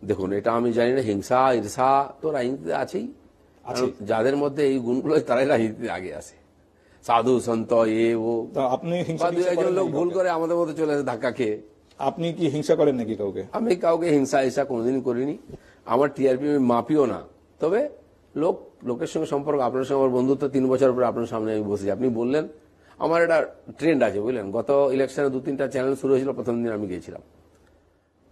দেখুন, এটা আমি জানি না, হিংসা ঈর্ষা তো রাজনীতিতে আছেই। যাদের মধ্যে এই গুণগুলো তারাই রাজনীতিতে আগে আসে, সাধু সন্ত ও। আপনি দু একজন লোক ভুল করে আমাদের মধ্যে চলে আসে ধাক্কা খেয়ে। আপনি কি হিংসা করেন নাকি কাউকে? আমি কাউকে হিংসা ঈর্ষা কোনোদিন করিনি। আমার টিআরপি মাপিও না। তবে লোকের সঙ্গে সম্পর্ক, আপনার সঙ্গে আমার বন্ধুত্ব 3 বছর পরে আপনার সামনে আমি বসেছি, আপনি বললেন। আমার একটা ট্রেন্ড আছে বুঝলেন, গত ইলেকশনে 2-3টা চ্যানেল শুরু হয়েছিল, প্রথম দিন আমি গিয়েছিলাম।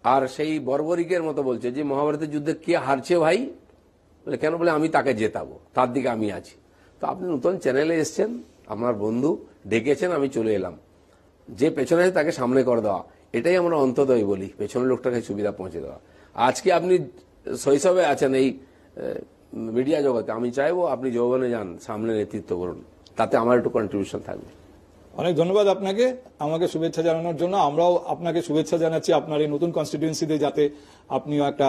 আর সেই বর্বরিকের মতো বলছে যে মহাভারতের যুদ্ধে কে হারছে ভাই, বলে কেন, বলে আমি তাকে জেতাবো, তার দিকে আমি আছি। তো আপনি নতুন চ্যানেলে এসছেন, আমার বন্ধু ডেকেছেন, আমি চলে এলাম। যে পেছনে আছে তাকে সামনে করে দেওয়া, এটাই আমরা অন্তদয় বলি, পেছনের লোকটাকে সুবিধা পৌঁছে দেওয়া। আজকে আপনি শৈশবে আছেন এই মিডিয়া জগতে, আমি চাইবো আপনি যৌবনে যান, সামনে নেতৃত্ব করুন, তাতে আমার একটু কন্ট্রিবিউশন থাকবে। অনেক ধন্যবাদ আপনাকে আমাকে শুভেচ্ছা জানানোর জন্য। আমরাও আপনাকে শুভেচ্ছা জানাচ্ছি আপনার এই নতুন কনস্টিটিউয়েন্সিতে, যাতে আপনিও একটা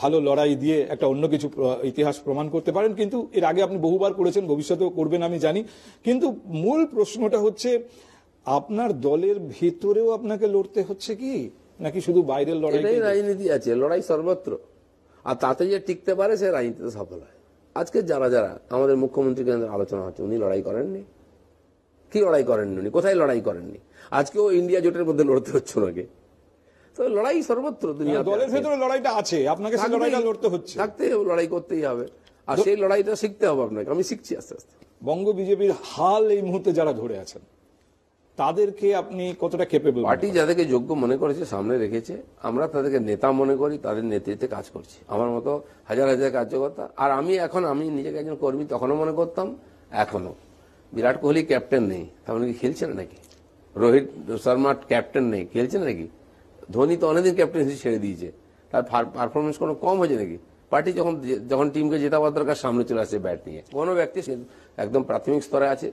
ভালো লড়াই দিয়ে একটা অন্য কিছু ইতিহাস প্রমাণ করতে পারেন। কিন্তু এর আগে আপনি বহুবার করেছেন, ভবিষ্যতেও করবেন আমি জানি। কিন্তু মূল প্রশ্নটা হচ্ছে, আপনার দলের ভেতরেও আপনাকে লড়তে হচ্ছে কি, নাকি শুধু বাইরের লড়াই? এটাই রাজনীতি আছে, লড়াই সর্বত্র। আর তাতে যে টিকতে পারে সে রাজনীতিতে সফল হয়। আজকে যারা আমাদের মুখ্যমন্ত্রী কেন্দ্রে আলোচনা হচ্ছে, উনি লড়াই করেননি। কি লড়াই করেননি উনি? কোথায় লড়াই করেননি? আজকেও ইন্ডিয়া জোটের মধ্যে লড়তে হচ্ছে ওনাকে। তো লড়াই সর্বত্র, দুনিয়া দলের ভেতরে লড়াইটা আছে, আপনাকে সেই লড়াইটা লড়তে হচ্ছে, থাকতে হবে, লড়াই করতেই হবে। আর সেই লড়াইটা শিখতে হবে আপনাকে, আমি শিখছি আস্তে আস্তে। বঙ্গ বিজেপির হাল এই মুহূর্তে যারা ধরে আছেন, তাদেরকে আপনি কতটা ক্যাপেবল? পার্টি যাদেরকে যোগ্য মনে করেছে, সামনে রেখেছে, আমরা তাদেরকে নেতা মনে করি, তাদের নেতৃত্বে কাজ করছি। আমার মতো হাজার হাজার কার্যকর্তা। আর আমি নিজেকে একজন কর্মী তখনও মনে করতাম, এখনো। বিরাট কোহলি ক্যাপ্টেন নেই, তাহলে কি খেলছেন নাকি? রোহিত শর্মা ক্যাপ্টেন নেই, খেলছেন নাকি? ধোনি তো অনেকদিন ক্যাপ্টেন্সি ছেড়ে দিয়েছে, তার পারফরমেন্স কোনো কম হয়েছে নাকি? পার্টি যখন টিমকে জেতাবার দরকার, সামনে চলে আসছে ব্যাট নিয়ে। কোনো ব্যক্তি একদম প্রাথমিক স্তরে আছে,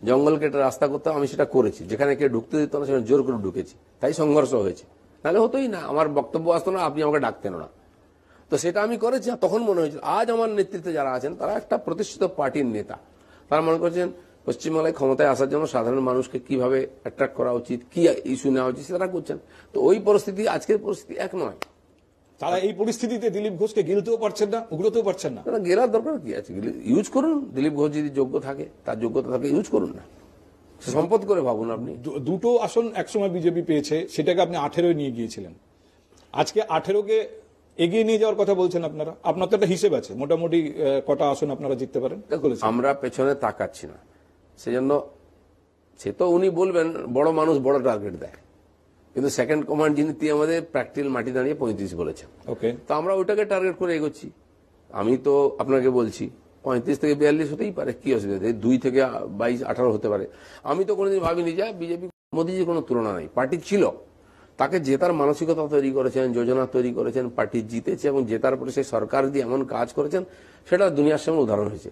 জঙ্গল কেটে রাস্তা করতাম, আমি সেটা করেছি। যেখানে কেউ ঢুকতে দিত না সেখানে জোর করে ঢুকেছি, তাই সংঘর্ষ হয়েছে। নাহলে হতোই না, আমার বক্তব্য আসতো না, আপনি আমাকে ডাকতেন না। তো সেটা আমি করেছি, তখন মনে হয়েছিল। আজ আমার নেতৃত্বে যারা আছেন তারা একটা প্রতিষ্ঠিত পার্টির নেতা, তারা মনে করছেন পশ্চিমবাংলায় ক্ষমতায় আসার জন্য সাধারণ মানুষকে কিভাবে অ্যাট্রাক্ট করা উচিত, কি ইস্যু নেওয়া উচিত, সেটা করছেন। তো ওই পরিস্থিতি, আজকের পরিস্থিতি এক নয়। তারা এই পরিস্থিতিতে দিলীপ ঘোষকে গিলতেও পারছেন না, উগড়তেও পারছেন না। গেলার দরকার কি আছে? ইউজ করুন। দিলীপ ঘোষ যদি যোগ্য থাকে, তার যোগ্যতা থাকে, ইউজ করুন না। সম্পদ করে ভাবুন আপনি। দুটো আসন একসময় বিজেপি পেয়েছে, সেটাকে আপনি 18 নিয়ে গিয়েছিলেন। আজকে 18কে এগিয়ে নিয়ে যাওয়ার কথা বলছেন আপনারা। আপনার তো একটা হিসেব আছে, মোটামুটি কটা আসন আপনারা জিততে পারেন? আমরা পেছনে তাকাচ্ছি না, সেজন্য সে তো উনি বলবেন বড় মানুষ বড় টার্গেট দেয়, কিন্তু সেকেন্ড কমান্ড যিনি, তিনি আমাদের প্র্যাকটিক্যাল মাটি দাঁড়িয়ে 35 বলেছেন। ওকে, তো আমরা ওইটাকে টার্গেট করে এগোচ্ছি। আমি তো আপনাকে বলছি 35 থেকে 42 হতেই পারে, কি অসুবিধা? 2 থেকে 22, 18 হতে পারে। আমি তো কোনোদিন ভাবিনি যে বিজেপি মোদীজির কোনো তুলনা নাই। পার্টি ছিল, তাকে জেতার মানসিকতা তৈরি করেছেন, যোজনা তৈরি করেছেন, পার্টি জিতেছে এবং জেতার পরে সেই সরকার দিয়ে এমন কাজ করেছেন, সেটা দুনিয়ার সামনে উদাহরণ হয়েছে।